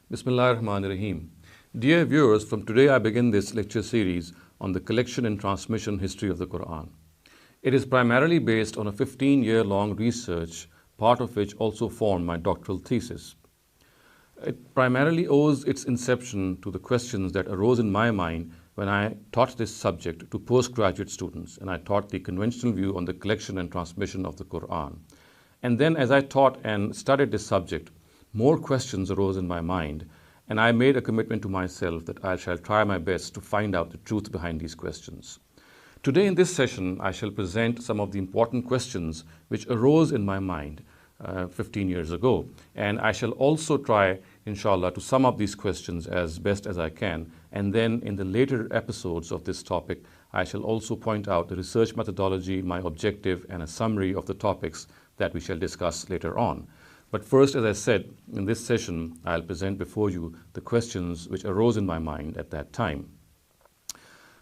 Bismillahir Rahmanir Rahim. Dear viewers, from today I begin this lecture series on the collection and transmission history of the Quran. It is primarily based on a 15-year-long research, part of which also formed my doctoral thesis. It primarily owes its inception to the questions that arose in my mind when I taught this subject to postgraduate students, and I taught the conventional view on the collection and transmission of the Quran. And then as I taught and studied this subject, more questions arose in my mind, and I made a commitment to myself that I shall try my best to find out the truth behind these questions. Today in this session, I shall present some of the important questions which arose in my mind 15 years ago, and I shall also try, inshallah, to sum up these questions as best as I can, and then in the later episodes of this topic, I shall also point out the research methodology, my objective, and a summary of the topics that we shall discuss later on. But first, as I said, in this session, I'll present before you the questions which arose in my mind at that time.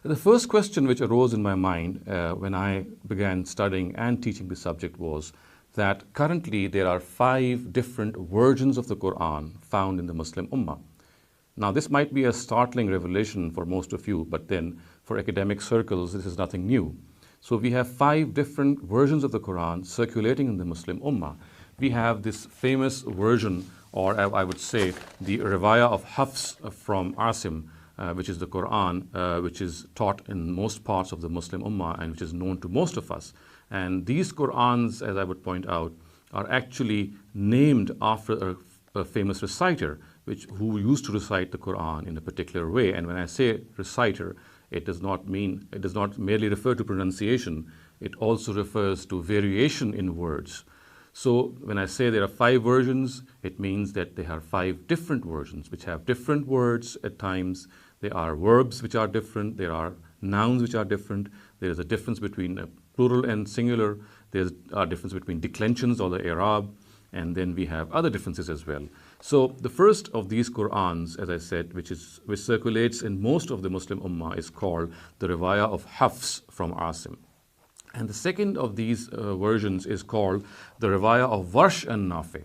The first question which arose in my mind when I began studying and teaching the subject was that currently there are 5 different versions of the Quran found in the Muslim Ummah. Now, this might be a startling revelation for most of you, but then for academic circles, this is nothing new. So we have 5 different versions of the Quran circulating in the Muslim Ummah. We have this famous version, or I would say the Riwayah of Hafs from Asim, which is the Quran, which is taught in most parts of the Muslim Ummah and which is known to most of us. And these Qurans, as I would point out, are actually named after a famous reciter who used to recite the Quran in a particular way. And when I say reciter, it does not merely refer to pronunciation, it also refers to variation in words. So when I say there are 5 versions, it means that there are 5 different versions which have different words at times. There are verbs which are different. There are nouns which are different. There is a difference between plural and singular. There's a difference between declensions or the i'rab. And then we have other differences as well. So the first of these Qurans, as I said, which circulates in most of the Muslim Ummah, is called the Riwayah of Hafs from Asim. And the second of these versions is called the Riwayah of Warsh and Nafi.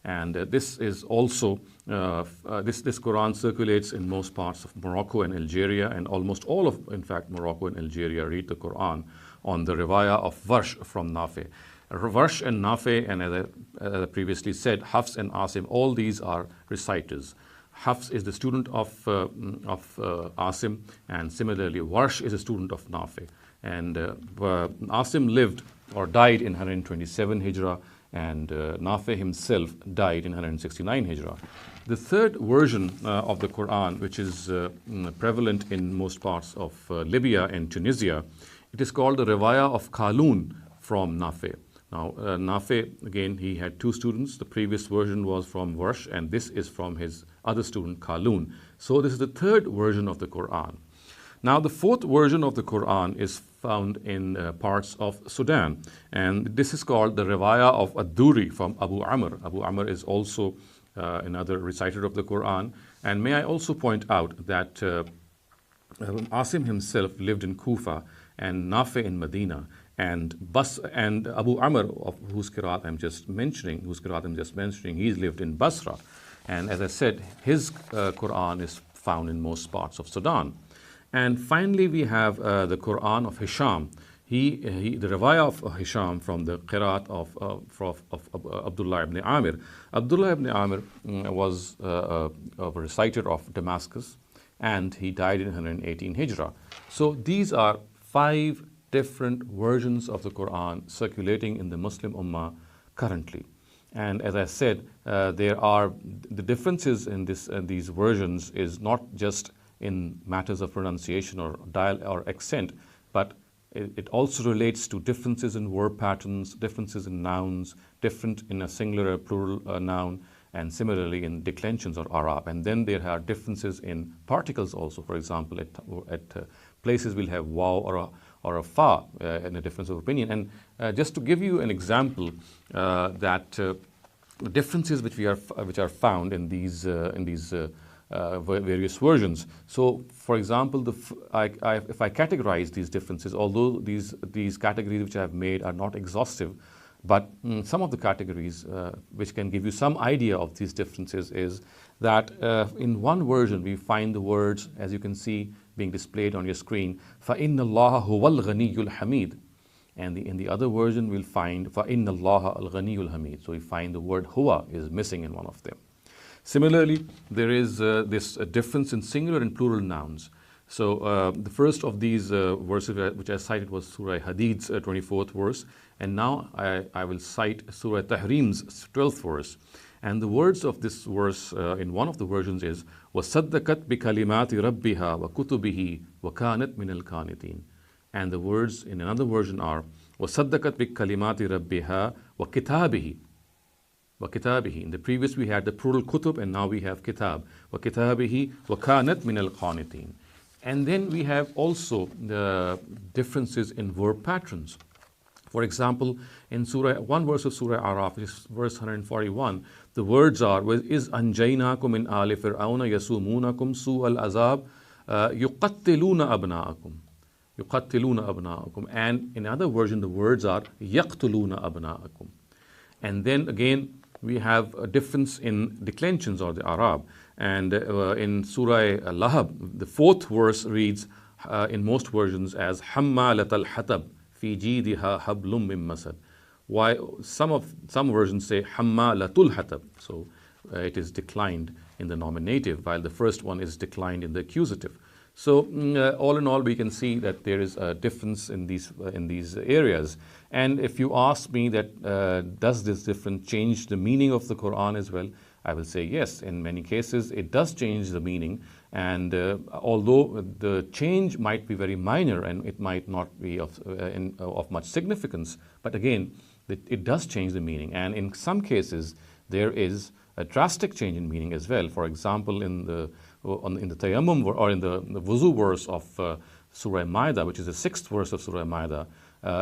And this is also, this Quran circulates in most parts of Morocco and Algeria, and almost all of, in fact, Morocco and Algeria read the Quran on the Riwayah of Warsh from Nafi. Warsh and Nafi, and as I previously said, Hafs and Asim, all these are reciters. Hafs is the student of Asim, and similarly Warsh is a student of Nafi. And Asim lived or died in 127 Hijrah, and Nafi himself died in 169 Hijrah. The third version of the Quran, which is prevalent in most parts of Libya and Tunisia, it is called the Riwayah of Qalun from Nafi. Now, Nafi, again, he had 2 students. The previous version was from Warsh, and this is from his other student, Qalun. So this is the third version of the Quran. Now, the fourth version of the Quran is found in parts of Sudan, and this is called the Riwayah of Ad-Duri from Abu Amr. Abu Amr is also another reciter of the Quran. And may I also point out that Asim himself lived in Kufa and Nafi in Medina, and Abu Amr, whose qiraat I'm just mentioning, he's lived in Basra. And as I said, his Quran is found in most parts of Sudan. And finally, we have the Quran of Hisham. The Riwayah of Hisham from the qiraat of Abdullah ibn Amir. Abdullah ibn Amir was a reciter of Damascus, and he died in 118 Hijrah. So these are 5 different versions of the Quran circulating in the Muslim Ummah currently. And as I said, the differences in these versions is not just in matters of pronunciation or dial or accent, but it also relates to differences in verb patterns, differences in nouns, different in a singular or plural noun, and similarly in declensions or i'rab. And then there are differences in particles also. For example, at places we'll have waw or a fa in a difference of opinion. And just to give you an example, that differences which are found in these various versions. So, for example, if I categorize these differences, although these categories which I have made are not exhaustive, but some of the categories which can give you some idea of these differences is that in one version we find the words, as you can see being displayed on your screen, فَإِنَّ اللَّهَ هُوَ الْغَنِيُّ الْحَمِيدُ. And in the other version we'll find فَإِنَّ اللَّهَ الْغَنِيُّ الْحَمِيدُ. So we find the word huwa is missing in one of them. Similarly, there is this difference in singular and plural nouns. So the first of these verses which I cited was Surah Hadid's 24th verse, and now I will cite Surah Tahrim's 12th verse. And the words of this verse in one of the versions is وَصَدَّقَتْ بِكَلِمَاتِ رَبِّهَا وَكُتُبِهِ وَكَانَتْ مِنَ الْقَانِتِينَ. And the words in another version are وَصَدَّقَتْ بِكَلِمَاتِ رَبِّهَا وَكِتَابِهِ. وَكِتَابِهِ. In the previous we had the plural kutub, and now we have kitab. وَكِتَابِهِ وَكَانَتْ مِنَ الْقَانِتِينَ. And then we have also the differences in verb patterns. For example, in one verse of Surah Araf, which is verse 141, the words are إِذْ أَنْجَيْنَاكُمْ مِنْ آلِ فِرْعَوْنَ يَسُومُونَكُمْ سُوءَ الْعَذَابِ يُقَتِّلُونَ أَبْنَاءَكُمْ. يُقَتِّلُونَ أَبْنَاءَكُمْ. And in another version, the words are يَقْتُلُونَ أَبْنَاءَكُمْ. And then again, we have a difference in declensions or the Arab. And in Surah Lahab, the fourth verse reads in most versions as حَمَّالَةَ الْحَطَبِ فِي جِيدِهَا حَبْلٌ مِّن مَّسَدٍ. Why some versions say حَمَّالَةُ الْحَطَبِ. So it is declined in the nominative, while the first one is declined in the accusative. So all in all, we can see that there is a difference in these areas. And if you ask me that does this difference change the meaning of the Quran as well, I will say yes. In many cases, it does change the meaning. And although the change might be very minor and it might not be of much significance, but again, it does change the meaning. And in some cases, there is a drastic change in meaning as well. For example, in the Tayammum or in the Wuzu verse of Surah Maida, which is the 6th verse of Surah Maida,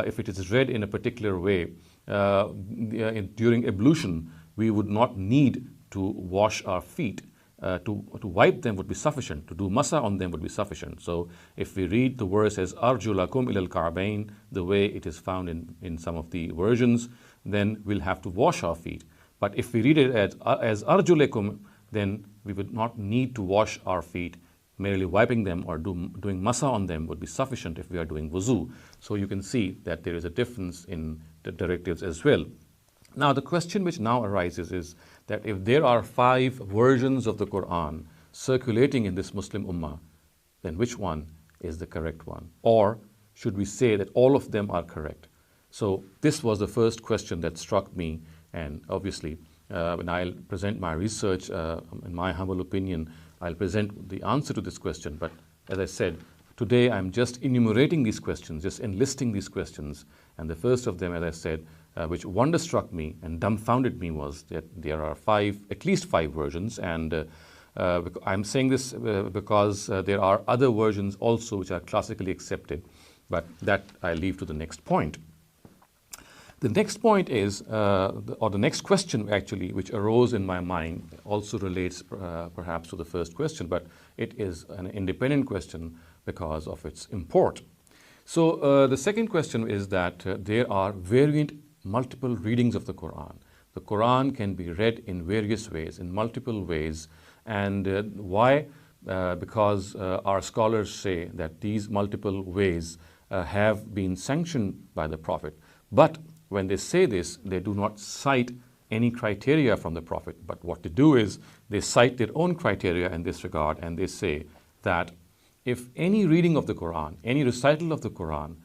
if it is read in a particular way, during ablution, we would not need to wash our feet. To wipe them would be sufficient. To do masa on them would be sufficient. So if we read the verse as Arjulakum ilal Ka'bayn, the way it is found in some of the versions, then we'll have to wash our feet. But if we read it as Arjulekum, then we would not need to wash our feet. Merely wiping them or doing masa on them would be sufficient if we are doing wuzu. So you can see that there is a difference in the directives as well. Now the question which now arises is that if there are 5 versions of the Quran circulating in this Muslim Ummah, then which one is the correct one? Or should we say that all of them are correct? So this was the first question that struck me, and obviously when I'll present my research, in my humble opinion, I'll present the answer to this question. But as I said, today I'm just enumerating these questions, just enlisting these questions. And the first of them, as I said, which wonderstruck me and dumbfounded me, was that there are at least five versions. And I'm saying this because there are other versions also which are classically accepted. But that I leave to the next point. The next point is, or the next question actually, which arose in my mind, also relates perhaps to the first question, but it is an independent question because of its import. So the second question is that there are variant multiple readings of the Quran. The Quran can be read in various ways, in multiple ways. And why? Because our scholars say that these multiple ways have been sanctioned by the Prophet. But when they say this, they do not cite any criteria from the Prophet. But what they do is they cite their own criteria in this regard, and they say that if any reading of the Quran, any recital of the Quran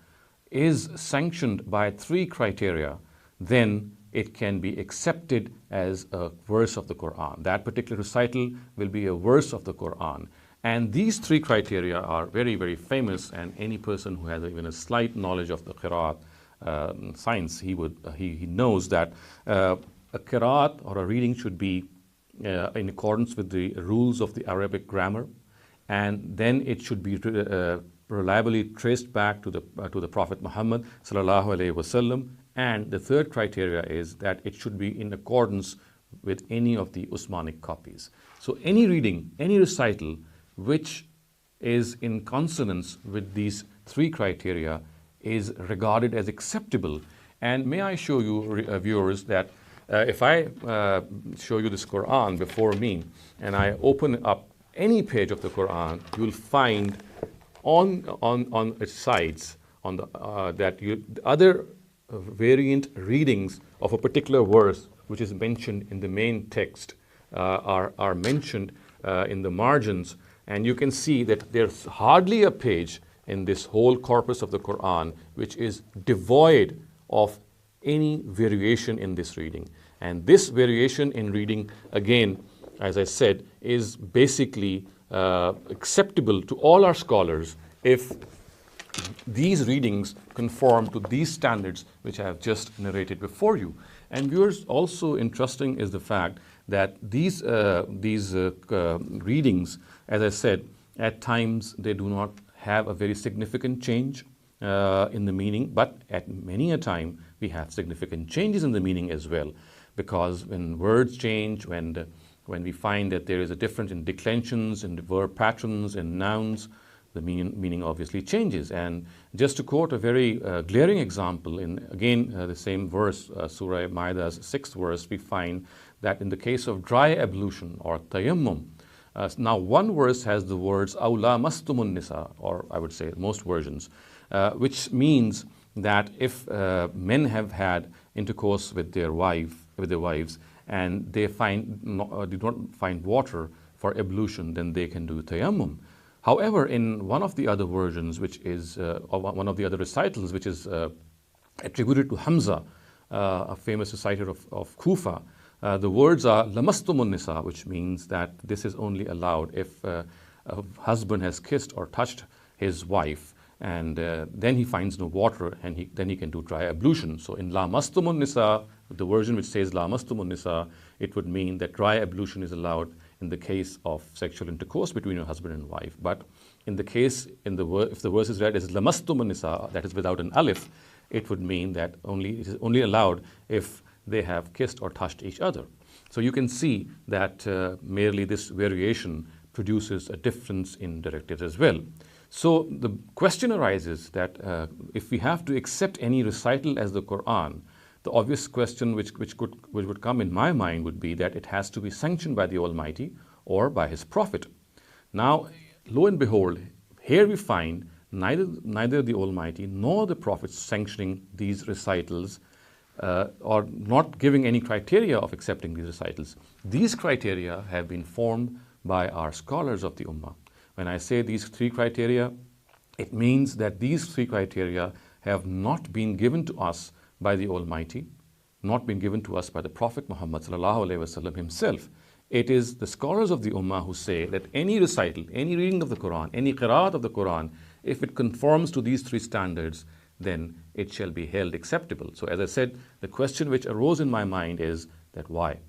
is sanctioned by 3 criteria, then it can be accepted as a verse of the Quran. That particular recital will be a verse of the Quran. And these 3 criteria are very, very famous, and any person who has even a slight knowledge of the Qiraat science, he knows that a Qiraat or a reading should be in accordance with the rules of the Arabic grammar, and then it should be reliably traced back to the Prophet Muhammad sallallahu alaihi wasallam. And the third criteria is that it should be in accordance with any of the Usmanic copies. So any reading, any recital which is in consonance with these 3 criteria is regarded as acceptable. And may I show you, viewers, that If I show you this Quran before me and I open up any page of the Quran, you will find on its sides on the other variant readings of a particular verse which is mentioned in the main text are mentioned in the margins, and you can see that there's hardly a page in this whole corpus of the Quran which is devoid of any variation in this reading. And this variation in reading, again, as I said, is basically acceptable to all our scholars if these readings conform to these standards which I have just narrated before you. And viewers, also interesting is the fact that these readings, as I said, at times they do not have a very significant change in the meaning, but at many a time we have significant changes in the meaning as well, because when words change, when we find that there is a difference in declensions, in verb patterns, in nouns, the meaning obviously changes. And just to quote a very glaring example, in again the same verse, Surah Maida's 6th verse, we find that in the case of dry ablution or tayammum, now one verse has the words "Aw lamastumun nisa," or I would say most versions, which means that if men have had intercourse with their wives, and they do not find water for ablution, then they can do tayammum. However, in one of the other versions, which is or one of the other recitals, which is attributed to Hamza, a famous reciter of Kufa, the words are lamastumun nisa, which means that this is only allowed if a husband has kissed or touched his wife, and then he finds no water, and then he can do dry ablution. So in lamastumun nisa, the version which says lamastumun nisa, it would mean that dry ablution is allowed in the case of sexual intercourse between a husband and wife. But in the case, if the verse is read as lamastumun nisa, that is without an alif, it would mean that it is only allowed if they have kissed or touched each other. So you can see that merely this variation produces a difference in directives as well. So the question arises that if we have to accept any recital as the Quran, the obvious question which would come in my mind would be that it has to be sanctioned by the Almighty or by His Prophet. Now, lo and behold, here we find neither the Almighty nor the Prophet sanctioning these recitals or not giving any criteria of accepting these recitals. These criteria have been formed by our scholars of the Ummah. When I say these 3 criteria, it means that these 3 criteria have not been given to us by the Almighty, not been given to us by the Prophet Muhammad ﷺ himself. It is the scholars of the Ummah who say that any recital, any reading of the Quran, any qiraat of the Quran, if it conforms to these 3 standards, then it shall be held acceptable. So as I said, the question which arose in my mind is that why?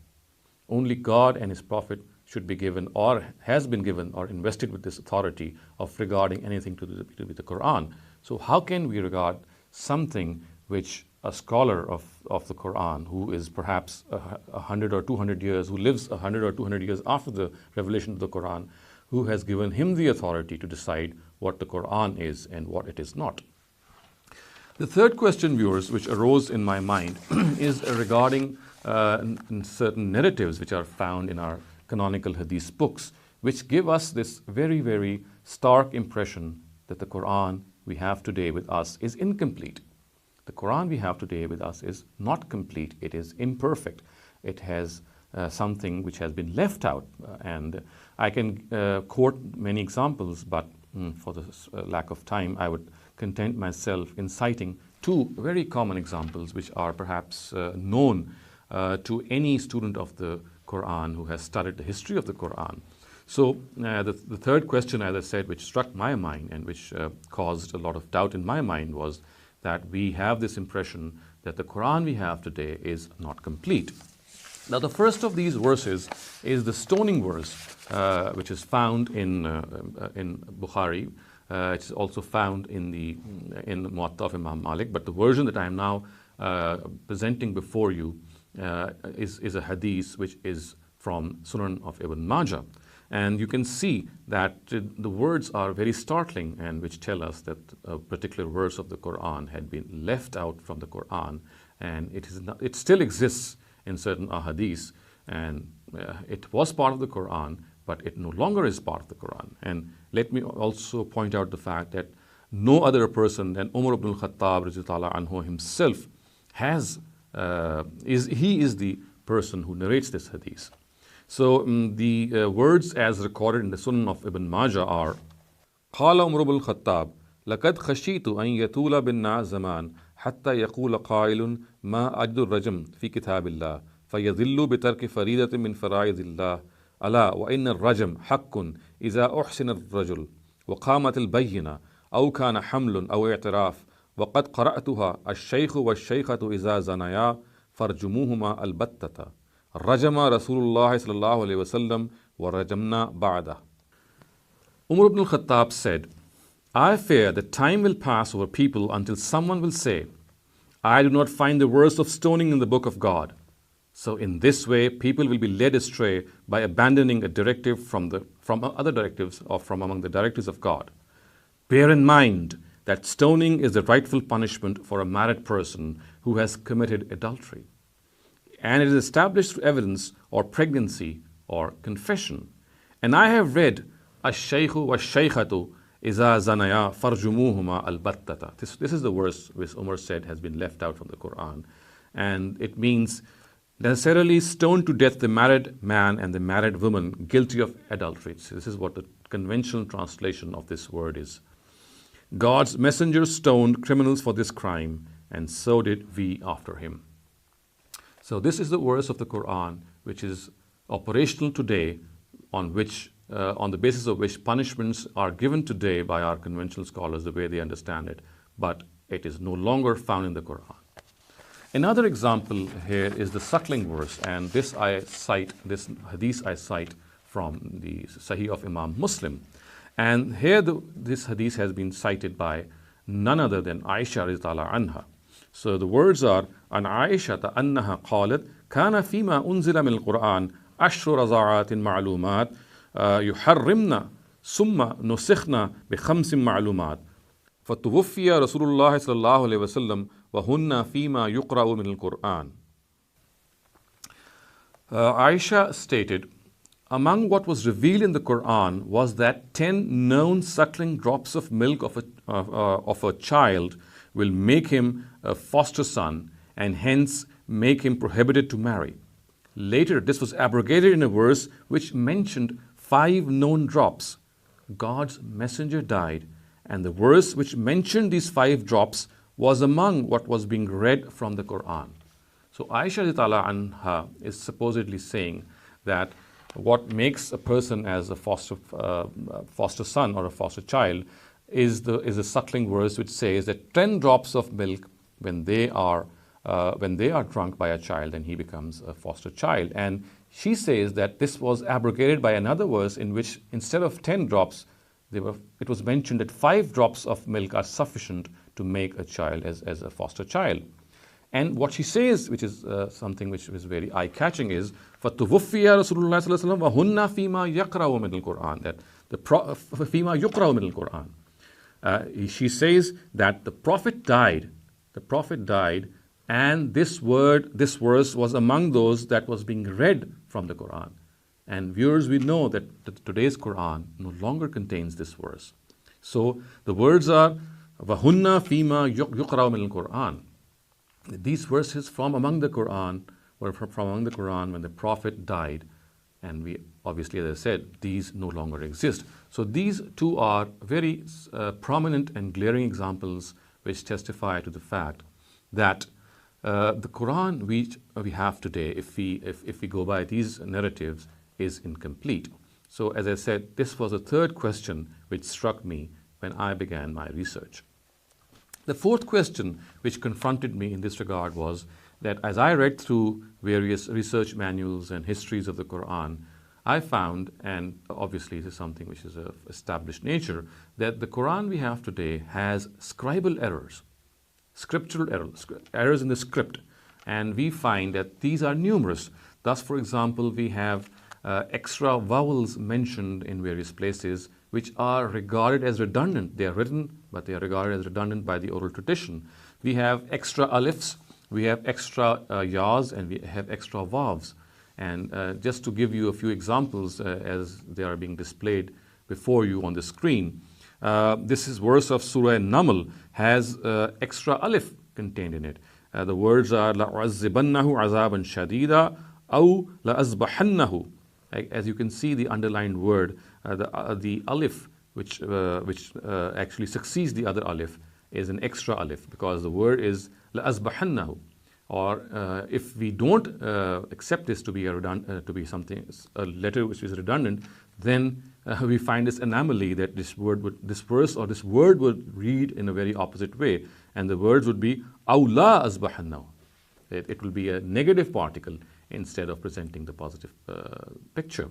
Only God and His Prophet should be given or has been given or invested with this authority of regarding anything to do with the Quran. So how can we regard something which a scholar of the Quran, who is perhaps 100 or 200 years, who lives 100 or 200 years after the revelation of the Quran, who has given him the authority to decide what the Quran is and what it is not? The third question, viewers, which arose in my mind is regarding certain narratives which are found in our canonical hadith books, which give us this very, very stark impression that the Quran we have today with us is incomplete. The Quran we have today with us is not complete. It is imperfect. It has something which has been left out. And I can quote many examples, but for the lack of time, I would content myself in citing 2 very common examples which are perhaps known to any student of the Quran who has studied the history of the Quran. So the third question, as I said, which struck my mind and which caused a lot of doubt in my mind was that we have this impression that the Quran we have today is not complete. Now, the first of these verses is the stoning verse, which is found in Bukhari. It's also found in the Muwatta of Imam Malik. But the version that I am now presenting before you is a hadith which is from Sunan of Ibn Majah. And you can see that the words are very startling and which tell us that a particular verse of the Quran had been left out from the Quran, and it still exists in certain ahadith, and it was part of the Quran, but it no longer is part of the Quran. And let me also point out the fact that no other person than Umar ibn al-Khattab radhiyallahu anhu himself is the person who narrates this hadith. So the words as recorded in the Sunan of Ibn Majah are قال عمر بن الخطاب لقد خشيت أن يطول بالناس زمان حتى يقول قائل ما أجد الرجم في كتاب الله فيضل بترك فريدة من فرائض الله ألا وإن الرجم حق إذا أحسن الرجل وقامت البينة أو كان حمل أو اعتراف وقد قرأتها الشيخ والشيخة إذا زنيا فرجموهما البتة رجم رسول الله صلى الله عليه وسلم ورجمنا بعده. Umar ibn al-Khattab said, I fear that time will pass over people until someone will say, I do not find the verse of stoning in the book of God. So in this way, people will be led astray by abandoning a directive from other directives or from among the directives of God. Bear in mind that stoning is the rightful punishment for a married person who has committed adultery. And it is established through evidence or pregnancy or confession. And I have read, Ash-shaykhu wash-shaykhatu iza zanaya farjumuhuma al-battata. This is the verse which Umar said has been left out from the Quran. And it means necessarily stone to death the married man and the married woman guilty of adultery. So this is what the conventional translation of this word is. God's messenger stoned criminals for this crime, and so did we after him. So this is the verse of the Quran which is operational today, on the basis of which punishments are given today by our conventional scholars the way they understand it, but it is no longer found in the Quran. Another example here is the suckling verse, and this hadith I cite from the Sahih of Imam Muslim. And here this hadith has been cited by none other than Aisha radhiyallahu anha. So the words are, An Aisha annaha qalat, kana fima unzila min al-Quran, ashru raza'atin ma'lumat, yuharrimna, summa nusikhna bi khamsin ma'lumat. فَتُوُفِّيَ رَسُولُ اللَّهِ صَلَّى اللَّهُ عَلَيْهِ وَسَلَّمَ وَهُنَّ فِي مَا يُقْرَأُ مِنَ الْقُرْآنِ. Aisha stated, among what was revealed in the Quran was that 10 known suckling drops of milk of a child will make him a foster son and hence make him prohibited to marry. Later, this was abrogated in a verse which mentioned 5 known drops. God's messenger died, and the verse which mentioned these 5 drops was among what was being read from the Quran. So Aisha radhiyallahu anha is supposedly saying that what makes a person as a foster son or a foster child is a suckling verse which says that 10 drops of milk when they are drunk by a child, then he becomes a foster child. And she says that this was abrogated by another verse in which instead of 10 drops, it was mentioned that 5 drops of milk are sufficient to make a child as a foster child. And what she says, which is something which is very eye-catching, is فَتُوُفِّيَ رَسُولُ اللَّهِ صَلَّى اللَّهُ عَلَيْهِ وَسَلَّمَ وَهُنَّ فِيمَا يَقْرَأُ مِنَ الْقُرْآنِ, that فِيمَا يُقْرَأُ مِنَ الْقُرْآنِ. She says that the Prophet died, and this verse was among those that was being read from the Quran. And viewers, we know that today's Quran no longer contains this verse. So the words are وَهُنَّ فِيمَا يُقْرَأُ مِنَ الْقُرْآنِ. These verses from among the Quran were from among the Quran when the Prophet died, and we obviously, as I said, these no longer exist. So these two are very prominent and glaring examples which testify to the fact that the Quran which we have today, if we go by these narratives, is incomplete. So as I said, this was the third question which struck me when I began my research. The fourth question which confronted me in this regard was that as I read through various research manuals and histories of the Quran, I found, and obviously this is something which is of established nature, that the Quran we have today has scribal errors, scriptural errors in the script, and we find that these are numerous. Thus, for example, we have extra vowels mentioned in various places which are regarded as redundant. They are written, but they are regarded as redundant by the oral tradition. We have extra alifs we have extra yas and we have extra vavs. And just to give you a few examples as they are being displayed before you on the screen, this is verse of Surah Naml has extra alif contained in it. The words are لَأُعَذِّبَنَّهُ عَذَابًا شَدِيدًا أَوْ لَأَذْبَحَنَّهُ. As you can see, the underlined word, the alif which actually succeeds the other alif is an extra alif, because the word is لَأَذْبَحَنَّهُ. Or if we don't accept this to be a something, a letter which is redundant, then we find this anomaly that this verse or this word would read in a very opposite way, and the words would be أَوْ لَا أَذْبَحَنَّهُ. It will be a negative particle instead of presenting the positive picture.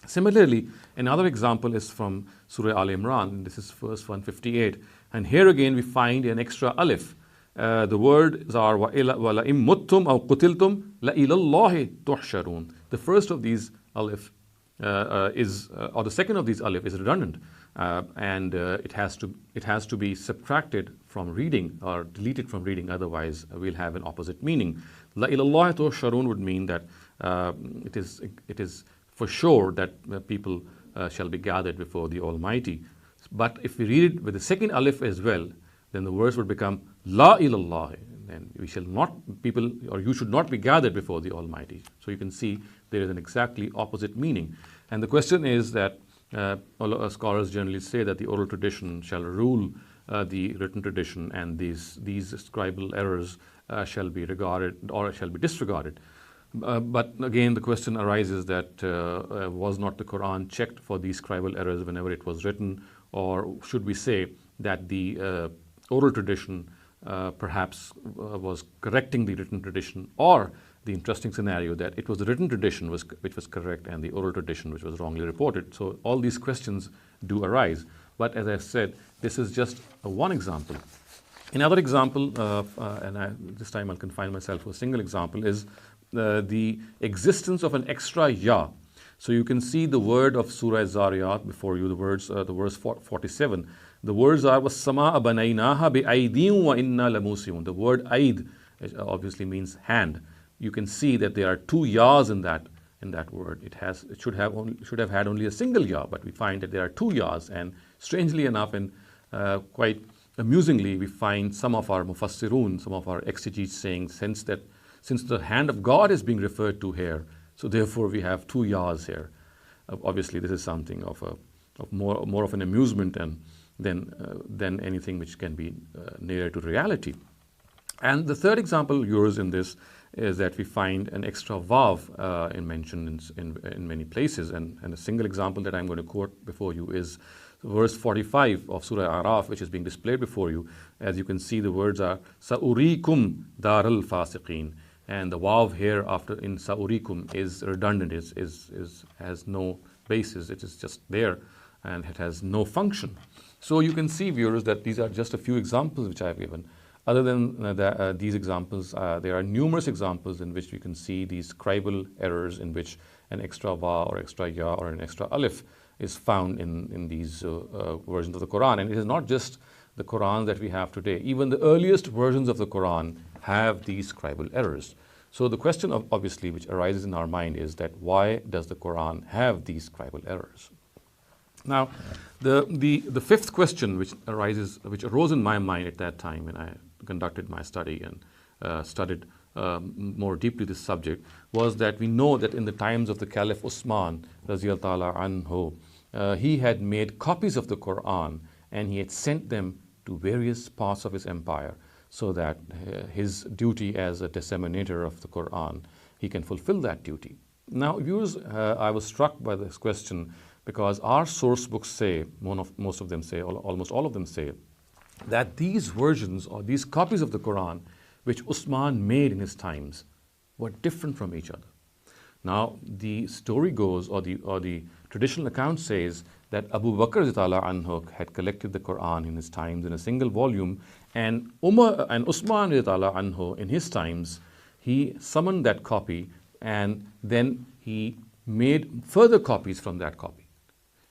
Similarly, another example is from Surah Al Imran. This is verse 158, and here again we find an extra alif. The words are وَلَئِن مُتُّمْ أَوْ قُتِلْتُمْ لَإِلَى اللَّهِ تُحْشَرُونَ. The first of these alif or the second of these alif is redundant, and it has to be subtracted from reading or deleted from reading, otherwise we'll have an opposite meaning. لَإِلَى اللَّهِ تُحْشَرُونَ would mean that it is for sure that people shall be gathered before the Almighty. But if we read it with the second alif as well, then the words would become La ilallah, and we shall not, people, or you should not be gathered before the Almighty. So you can see there is an exactly opposite meaning. And the question is that scholars generally say that the oral tradition shall rule the written tradition, and these scribal errors shall be regarded or shall be disregarded. But again, the question arises that was not the Quran checked for these scribal errors whenever it was written, or should we say that the oral tradition perhaps was correcting the written tradition, or the interesting scenario that it was the written tradition which was correct and the oral tradition which was wrongly reported. So all these questions do arise. But as I said, this is just one example. Another example, this time I'll confine myself to a single example, is the existence of an extra ya. So you can see the word of Surah Zariyat before you, the verse 47. The words are وَالسَّمَاءَ بَنَيْنَاهَا بِأَيْدِيٍ وَإِنَّا لَمُوسِعُونَ. The word aid obviously means hand. You can see that there are two yas in that word. It should have had only a single ya, but we find that there are two yas. And strangely enough, and quite amusingly, we find some of our mufassirun, some of our exegetes saying, since the hand of God is being referred to here, so therefore we have two yas here. Obviously, this is something of more of an amusement than anything which can be nearer to reality. And the third example yours in this is that we find an extra vav mentioned in many places, and a single example that I'm going to quote before you is verse 45 of Surah Araf, which is being displayed before you. As you can see, the words are Sa'urikum daral fasiqeen, and the vav here after in Sa'urikum is redundant, has no basis, it is just there and it has no function. So you can see, viewers, that these are just a few examples which I have given. Other than these examples, there are numerous examples in which we can see these scribal errors in which an extra va or extra ya or an extra alif is found in these versions of the Quran. And it is not just the Quran that we have today. Even the earliest versions of the Quran have these scribal errors. So the question obviously which arises in our mind is that why does the Quran have these scribal errors? Now, the fifth question which arose in my mind at that time when I conducted my study and studied more deeply this subject was that we know that in the times of the Caliph Usman Raziyallahu Ta'ala Anhu, he had made copies of the Quran and he had sent them to various parts of his empire so that his duty as a disseminator of the Quran, he can fulfill that duty. Now, viewers, I was struck by this question because our source books say, most of them say, almost all of them say, that these versions or these copies of the Quran which Usman made in his times were different from each other. Now, the story goes, or the traditional account says that Abu Bakr Radhiyallahu Anhu had collected the Quran in his times in a single volume, and Umar and Usman Radhiyallahu Anhu in his times, he summoned that copy and then he made further copies from that copy.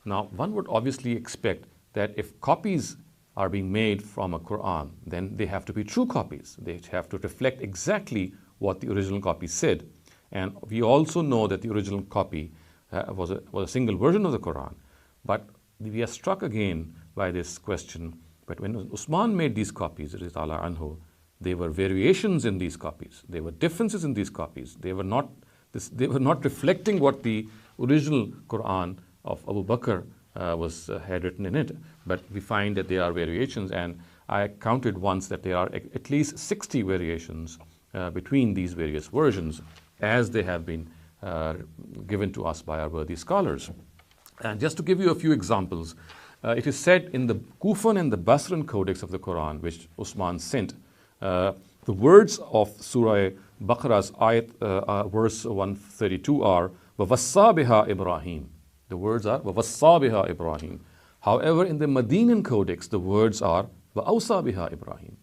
Now, one would obviously expect that if copies are being made from a Quran, then they have to be true copies. They have to reflect exactly what the original copy said. And we also know that the original copy was a single version of the Quran. But we are struck again by this question. But when Usman made these copies, radiyallahu anhu, there were variations in these copies. There were differences in these copies. They were not reflecting what the original Quran of Abu Bakr had written in it. But we find that there are variations, and I counted once that there are at least 60 variations between these various versions, as they have been given to us by our worthy scholars. And just to give you a few examples, it is said in the Kufan and the Basran codex of the Quran, which Usman sent, the words of Surah Baqarah's ayat, verse 132 are وَوَصَّى بِهَا Ibrahim. The words are وَوَصَّى بِهَا Ibrahim. However, in the Medinan codex, the words are وَأَوْصَى بِهَا Ibrahim.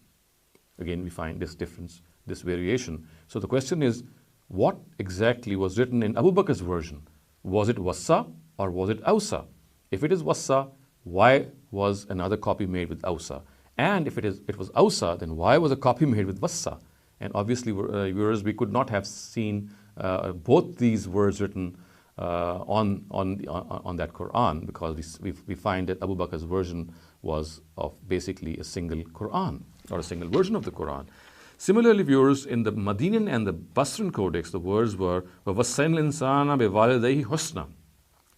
Again, we find this difference, this variation. So the question is, what exactly was written in Abu Bakr's version? Was it Wassa or was it Awsa? If it is Wassa, why was another copy made with Awsa? And if it was Awsa, then why was a copy made with Wassa? And obviously, viewers, we could not have seen both these words written on that Quran, because we find that Abu Bakr's version was of basically a single Quran, or a single version of the Quran. Similarly, viewers, in the Medinan and the Basran codex, the words were وَوَصَّيْنَا الْإِنسَانَ بِوَالِدَيْهِ حُسْنًا.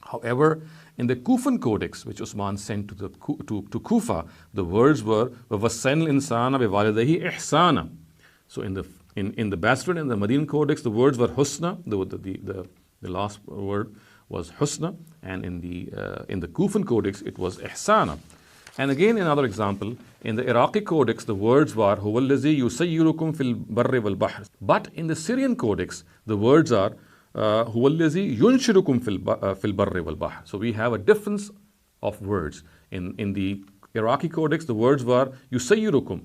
However, in the Kufan codex, which Usman sent to Kufa, the words were وَوَصَّيْنَا الْإِنسَانَ بِوَالِدَيْهِ إِحْسَانًا. So in the Basran and the Medinan codex, the words were husna. The last word was husna, and in the Kufan codex it was ihsana. And again, another example, in the Iraqi codex, the words were huwa allazi yusayyirukum fil barri wal bahr. But in the Syrian codex, the words are huwa allazi yunshirukum fil barri wal bahr. So we have a difference of words. In the Iraqi codex, the words were yusayyirukum,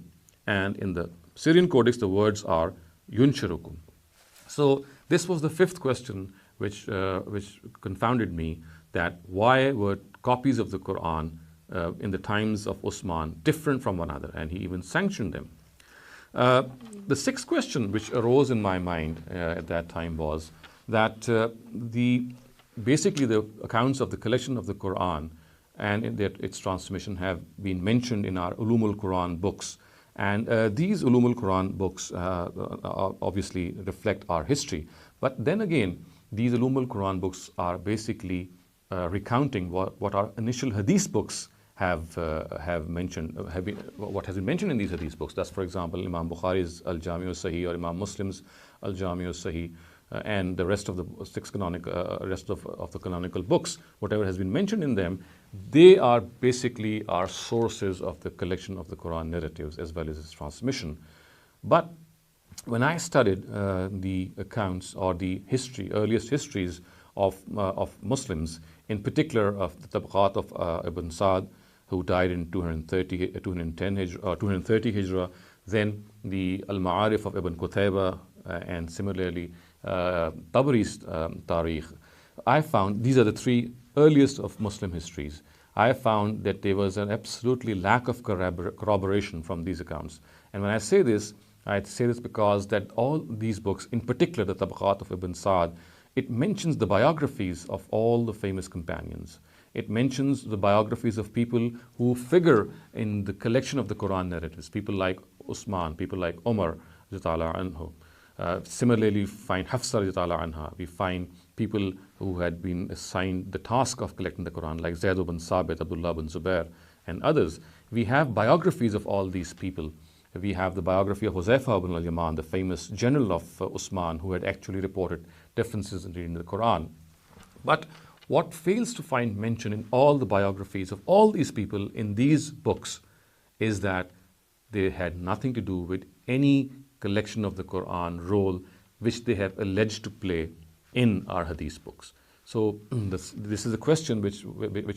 and in the Syrian codex, the words are yunshirukum. So this was the fifth question which confounded me, that why were copies of the Quran in the times of Usman different from one another, and he even sanctioned them. The sixth question which arose in my mind at that time was that basically the accounts of the collection of the Quran and its transmission have been mentioned in our Ulumul Quran books. And these Ulumul Quran books obviously reflect our history. But then again, these Ulumul Quran books are basically recounting what our initial Hadith books have mentioned, what has been mentioned in these Hadith books. That's, for example, Imam Bukhari's Al-Jami' al-Sahih, or Imam Muslim's Al-Jami' al-Sahih, and the rest of the the canonical books. Whatever has been mentioned in them, they are basically our sources of the collection of the Quran narratives as well as its transmission. But when I studied the accounts or the earliest histories of Muslims, in particular of the Tabaqat of Ibn Sa'd, who died in 230 Hijrah, then the Al-Ma'arif of Ibn Qutayba, and similarly Tabari's Tarikh, I found these are the three earliest of Muslim histories. I found that there was an absolutely lack of corroboration from these accounts. And when I say this because that all these books, in particular the Tabaqat of Ibn Sa'd, it mentions the biographies of all the famous companions. It mentions the biographies of people who figure in the collection of the Quran narratives, people like Usman, people like Umar, anhu. Similarly, we find Hafsa, anha. We find people who had been assigned the task of collecting the Quran, like Zayd ibn Sabit, Abdullah ibn Zubair, and others. We have biographies of all these people. We have the biography of Huzaifa ibn al-Yaman, the famous general of Usman, who had actually reported differences in reading the Quran. But what fails to find mention in all the biographies of all these people in these books is that they had nothing to do with any collection of the Quran role which they have alleged to play in our Hadith books. So this is a question which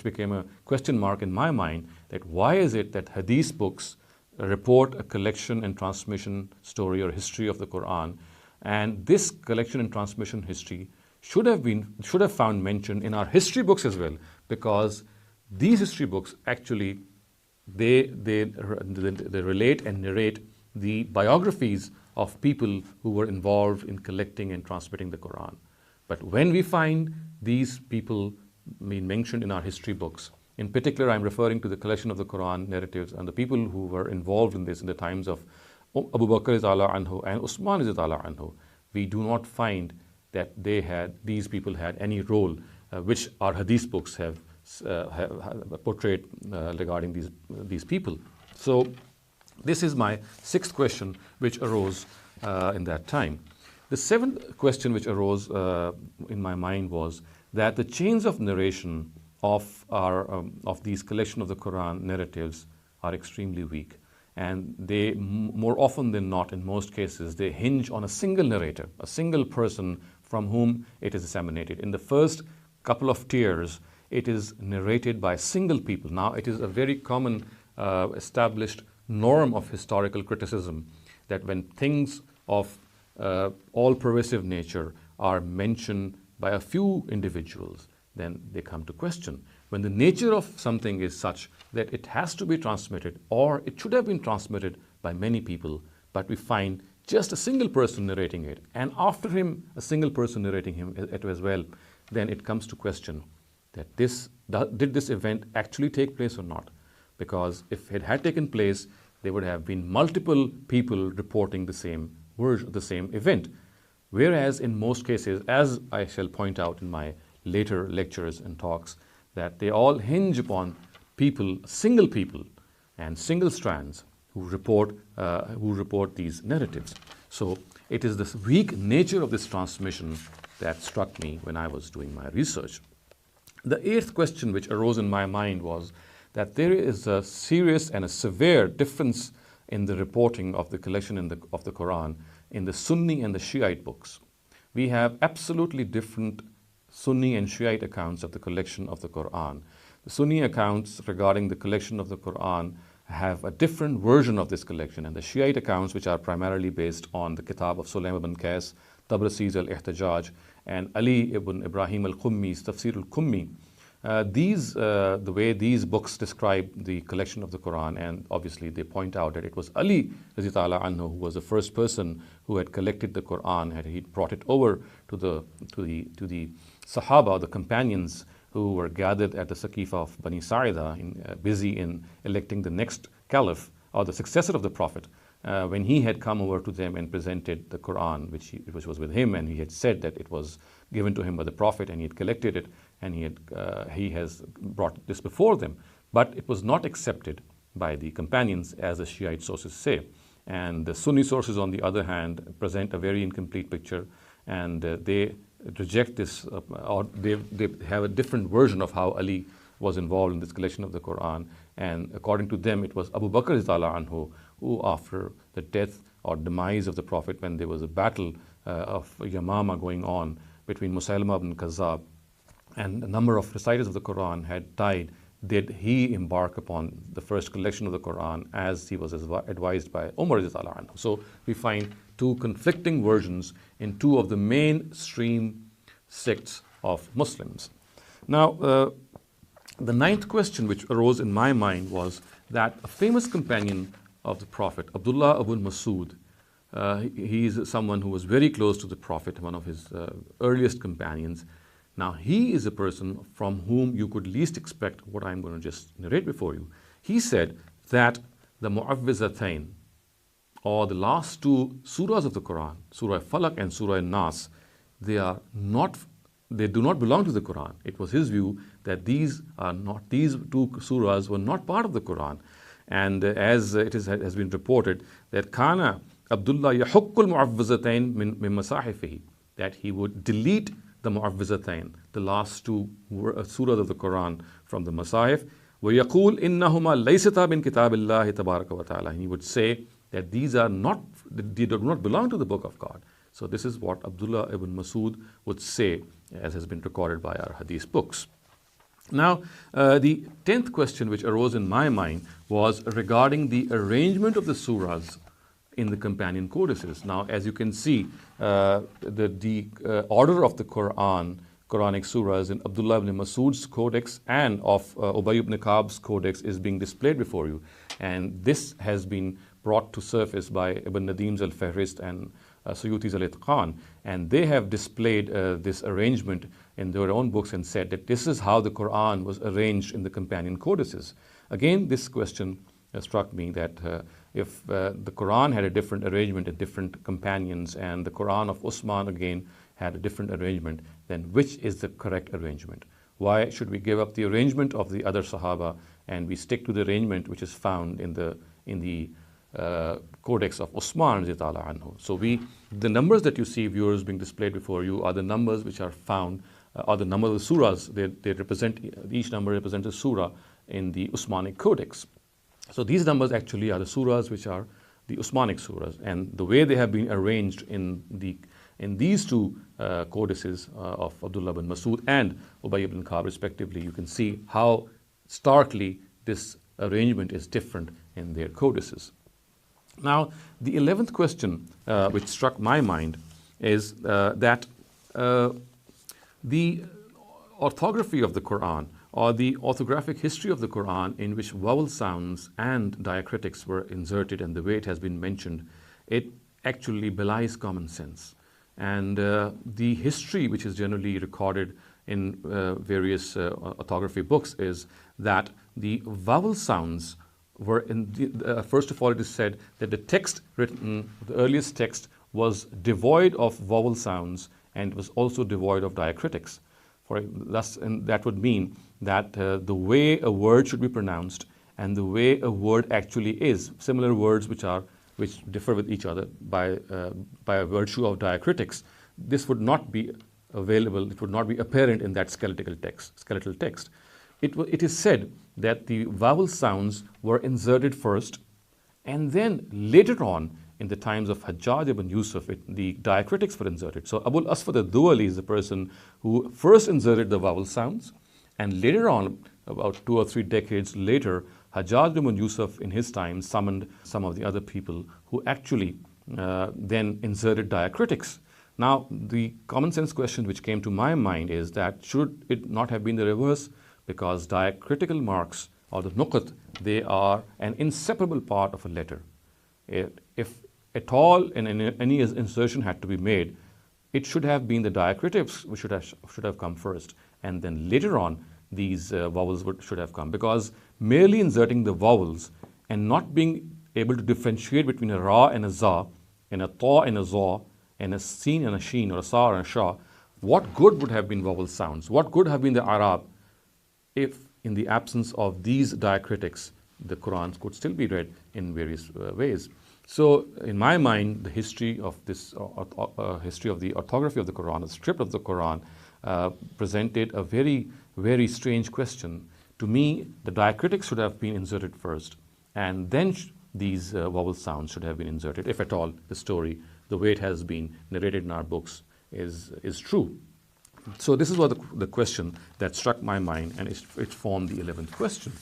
became a question mark in my mind, that why is it that Hadith books report a collection and transmission story or history of the Quran, and this collection and transmission history should have found mention in our history books as well, because these history books actually they relate and narrate the biographies of people who were involved in collecting and transmitting the Quran. But when we find these people being mentioned in our history books, in particular, I'm referring to the collection of the Quran narratives and the people who were involved in this in the times of Abu Bakr anhu and Usman anhu, we do not find that these people had any role which our hadith books have portrayed regarding these people. So this is my sixth question which arose in that time. The seventh question which arose in my mind was that the chains of narration of these collection of the Quran narratives are extremely weak, and they more often than not, in most cases, they hinge on a single narrator, a single person from whom it is disseminated. In the first couple of tiers, it is narrated by single people. Now, it is a very common established norm of historical criticism that when things of all-pervasive nature are mentioned by a few individuals, then they come to question. When the nature of something is such that it has to be transmitted, or it should have been transmitted by many people, but we find just a single person narrating it, and after him, a single person narrating it as well, then it comes to question that did this event actually take place or not? Because if it had taken place, there would have been multiple people reporting the same event. Whereas in most cases, as I shall point out in my later lectures and talks, that they all hinge upon single people and single strands who report these narratives. So it is this weak nature of this transmission that struck me when I was doing my research. The eighth question which arose in my mind was that there is a serious and a severe difference in the reporting of the collection of the Quran in the Sunni and the Shiite books. We have absolutely different Sunni and Shiite accounts of the collection of the Quran. The Sunni accounts regarding the collection of the Quran have a different version of this collection, and the Shiite accounts, which are primarily based on the Kitab of Sulaym ibn Qais, Tabrasi's Al-Ihtijaj, and Ali ibn Ibrahim al-Qummi's Tafsir al-Qummi, the way these books describe the collection of the Quran, and obviously they point out that it was Ali radhiyallahu anhu who was the first person who had collected the Quran, he brought it over to the Sahaba, the companions who were gathered at the Saqifa of Bani Sa'ida, busy in electing the next caliph or the successor of the Prophet. When he had come over to them and presented the Quran, which was with him, and he had said that it was given to him by the Prophet, and he had collected it, and he has brought this before them. But it was not accepted by the companions, as the Shiite sources say. And the Sunni sources, on the other hand, present a very incomplete picture, and they reject this, or they have a different version of how Ali was involved in this collection of the Quran. And according to them, it was Abu Bakr anhu who, after the death or demise of the Prophet, when there was a battle of Yamama going on between Musaylama ibn Kazzab, and a number of reciters of the Quran had died, did he embark upon the first collection of the Quran as he was advised by Umar radhiyallahu anhu. So we find two conflicting versions in two of the mainstream sects of Muslims. Now, the ninth question which arose in my mind was that a famous companion of the Prophet, Abdullah ibn Masud, he is someone who was very close to the Prophet, one of his earliest companions. Now, he is a person from whom you could least expect what I'm going to just narrate before you. He said that the Mu'awwizatayn, or the last two surahs of the Quran, Surah Falaq and Surah Nas, they do not belong to the Quran. It was his view that these two surahs were not part of the Quran. And as it has been reported, that Kana Abdullah yahukkul mu'awwizatayn min masahifihi, that he would delete the Mu'awwizatayn, the last two surahs of the Quran from the Masahif. وَيَقُولْ إِنَّهُمَا لَيْسَتَا مِنْ كِتَابِ اللَّهِ تَبَارَكَ وَتَعَالَى. And he would say that they do not belong to the Book of God. So this is what Abdullah ibn Masud would say, as has been recorded by our hadith books. Now, the 10th question which arose in my mind was regarding the arrangement of the surahs in the companion codices. Now, as you can see, the order of the Quran Quranic surahs in Abdullah ibn Masud's codex and of Ubay ibn Ka'b's codex is being displayed before you. And this has been brought to surface by Ibn Nadim's Al-Fahrist and Suyuti's Al-Itqan. And they have displayed this arrangement in their own books and said that this is how the Quran was arranged in the companion codices. Again, this question struck me that if the Quran had a different arrangement in different companions and the Quran of Usman again had a different arrangement, then which is the correct arrangement? Why should we give up the arrangement of the other Sahaba and we stick to the arrangement which is found in the codex of Usman anhu? So the numbers that you see, viewers, being displayed before you are the numbers which are found, are the number of the surahs. They represent, each number represents a surah in the Usmanic codex. So these numbers actually are the surahs which are the Usmanic surahs, and the way they have been arranged in these two codices of Abdullah bin Masud and Ubay ibn Ka'b respectively, you can see how starkly this arrangement is different in their codices. Now, the 11th question which struck my mind is that the orthography of the Quran, or the orthographic history of the Quran, in which vowel sounds and diacritics were inserted and the way it has been mentioned, it actually belies common sense. And the history which is generally recorded in various orthography books is that the vowel sounds were first of all, it is said that the text written, the earliest text, was devoid of vowel sounds and was also devoid of diacritics. And that would mean that the way a word should be pronounced and the way a word actually is, similar words which differ with each other by virtue of diacritics, this would not be available, it would not be apparent in that skeletal text. It is said that the vowel sounds were inserted first, and then later on, in the times of Hajjaj ibn Yusuf, the diacritics were inserted. So Abul Aswad al-Duwali is the person who first inserted the vowel sounds, and later on, about 2 or 3 decades later, Hajjaj ibn Yusuf in his time summoned some of the other people who actually then inserted diacritics. Now, the common sense question which came to my mind is that should it not have been the reverse? Because diacritical marks, or the nuqat, they are an inseparable part of a letter. If at all any insertion had to be made, it should have been the diacritics which should have come first, and then later on these vowels should have come. Because merely inserting the vowels and not being able to differentiate between a ra and a za, and a ta and a za, and a sin and a sheen, or a sa and a sha, what good would have been vowel sounds? What good have been the Arab if in the absence of these diacritics the Quran could still be read in various ways? So in my mind, the history of this history of the orthography of the Quran, the script of the Quran, presented a very, very strange question. To me, the diacritics should have been inserted first, and then these vowel sounds should have been inserted, if at all the story, the way it has been narrated in our books, is true. So this is what the question that struck my mind, and it formed the 11th question.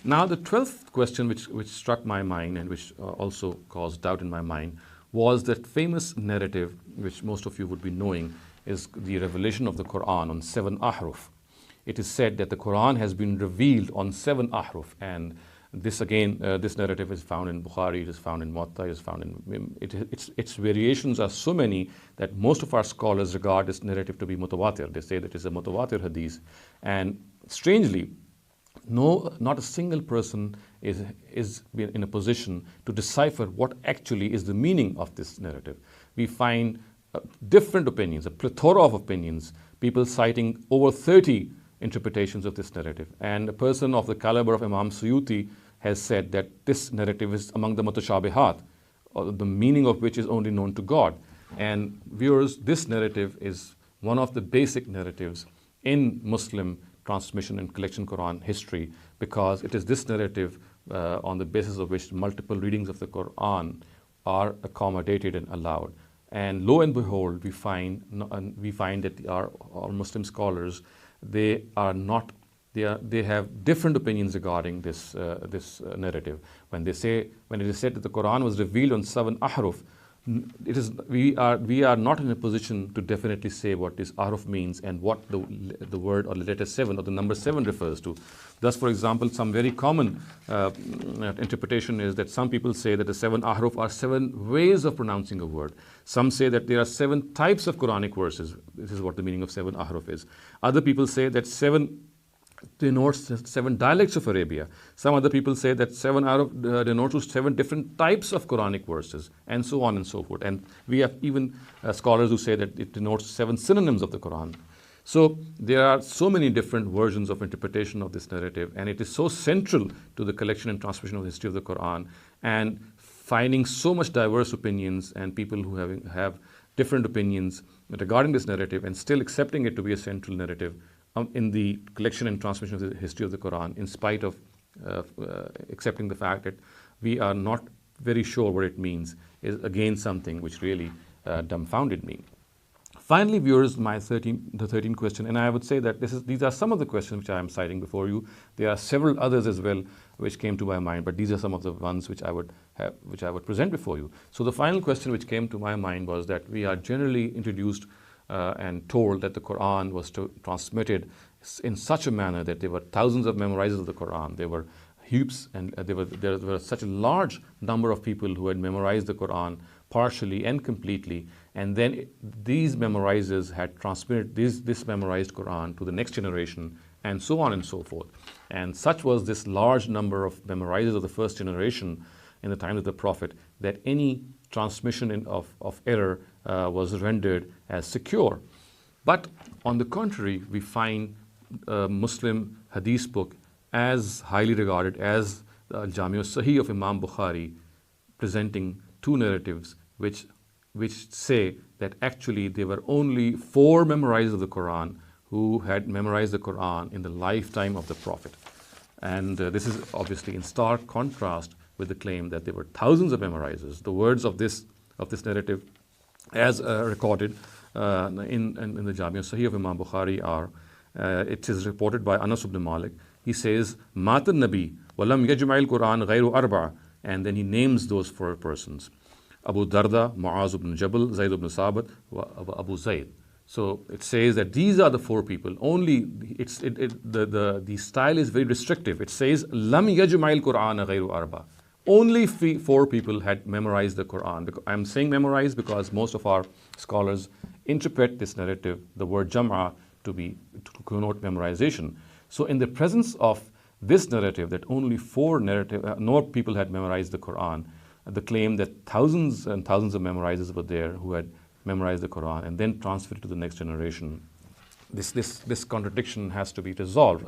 Now, the 12th question which struck my mind and which also caused doubt in my mind was that famous narrative which most of you would be knowing is the revelation of the Quran on 7 ahruf. It is said that the Quran has been revealed on 7 ahruf, and this again, this narrative is found in Bukhari, it is found in Muwatta, it is found in its variations are so many that most of our scholars regard this narrative to be mutawatir. They say that it is a mutawatir hadith, and strangely, not a single person is in a position to decipher what actually is the meaning of this narrative. We find different opinions, a plethora of opinions, people citing over 30 interpretations of this narrative. And a person of the caliber of Imam Suyuti has said that this narrative is among the mutashabihat, or the meaning of which is only known to God. And viewers, this narrative is one of the basic narratives in Muslim transmission and collection Quran history, because it is this narrative on the basis of which multiple readings of the Quran are accommodated and allowed. And lo and behold, we find that our Muslim scholars, they have different opinions regarding this narrative. When it is said that the Quran was revealed on 7 ahruf, we are not in a position to definitely say what this ahruf means and what the word or the letter 7 or the number 7 refers to. Thus, for example, some very common interpretation is that some people say that the 7 ahruf are 7 ways of pronouncing a word. Some say that there are 7 types of Quranic verses. This is what the meaning of 7 ahruf is. Other people say that 7 denotes 7 dialects of Arabia. Some other people say that 7 denotes 7 different types of Quranic verses, and so on and so forth. And we have even scholars who say that it denotes 7 synonyms of the Quran. So there are so many different versions of interpretation of this narrative, and it is so central to the collection and transmission of the history of the Quran, and finding so much diverse opinions and people who have different opinions regarding this narrative and still accepting it to be a central narrative in the collection and transmission of the history of the Quran, in spite of accepting the fact that we are not very sure what it means, is again something which really dumbfounded me. Finally, viewers, the 13th question, and I would say that these are some of the questions which I am citing before you. There are several others as well which came to my mind, but these are some of the ones which I would present before you. So the final question which came to my mind was that we are generally introduced and told that the Quran was transmitted in such a manner that there were thousands of memorizers of the Quran. There were heaps, and there were such a large number of people who had memorized the Quran partially and completely, and then these memorizers had transmitted this memorized Quran to the next generation, and so on and so forth. And such was this large number of memorizers of the first generation in the time of the Prophet that any transmission of error was rendered as secure. But on the contrary, we find a Muslim hadith book as highly regarded as the Al-Jami' al-Sahih of Imam Bukhari, presenting 2 narratives which say that actually there were only 4 memorizers of the Quran who had memorized the Quran in the lifetime of the Prophet. And this is obviously in stark contrast with the claim that there were thousands of memorizers. The words of this narrative, as recorded in the Jami' al-Sahih of Imam Bukhari, are it is reported by Anas ibn Malik. He says, "Mata Nabi walam yajma'il Quran ghayru arba," and then he names those 4 persons: Abu Darda, Mu'az ibn Jabal, Zayd ibn Sabit, Abu Zayd. So it says that these are the 4 people. Only the style is very restrictive. It says, "Lam yajma'il Quran ghayru arba." Only 4 people had memorized the Quran. I'm saying memorized because most of our scholars interpret this narrative, the word jam'a, to connote memorization. So in the presence of this narrative that only 4 people had memorized the Quran, the claim that thousands and thousands of memorizers were there who had memorized the Quran and then transferred it to the next generation, this contradiction has to be resolved.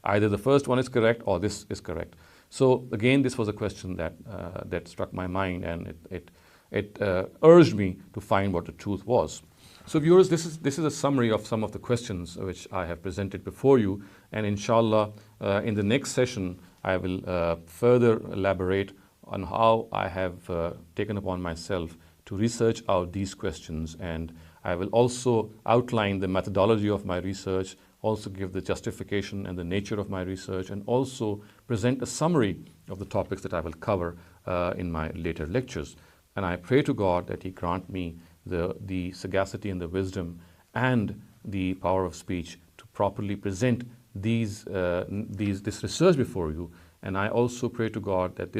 Either the first one is correct or this is correct. So again, this was a question that struck my mind, and it urged me to find what the truth was. So viewers, this is a summary of some of the questions which I have presented before you, and inshallah in the next session I will further elaborate on how I have taken upon myself to research out these questions, and I will also outline the methodology of my research, also give the justification and the nature of my research, and also present a summary of the topics that I will cover in my later lectures. And I pray to God that He grant me the sagacity and the wisdom and the power of speech to properly present this research before you. And I also pray to God that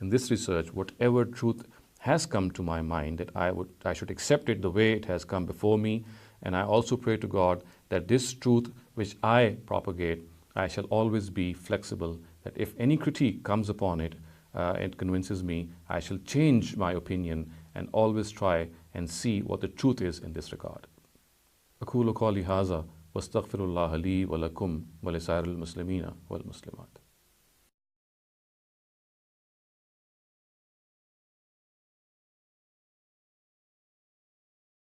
in this research, whatever truth has come to my mind, that I should accept it the way it has come before me. And I also pray to God that this truth which I propagate, I shall always be flexible, that if any critique comes upon it, it convinces me, I shall change my opinion and always try and see what the truth is in this regard. أقول قولي هذا واستغفر الله لي ولكم ولسائر المسلمين والمسلمات.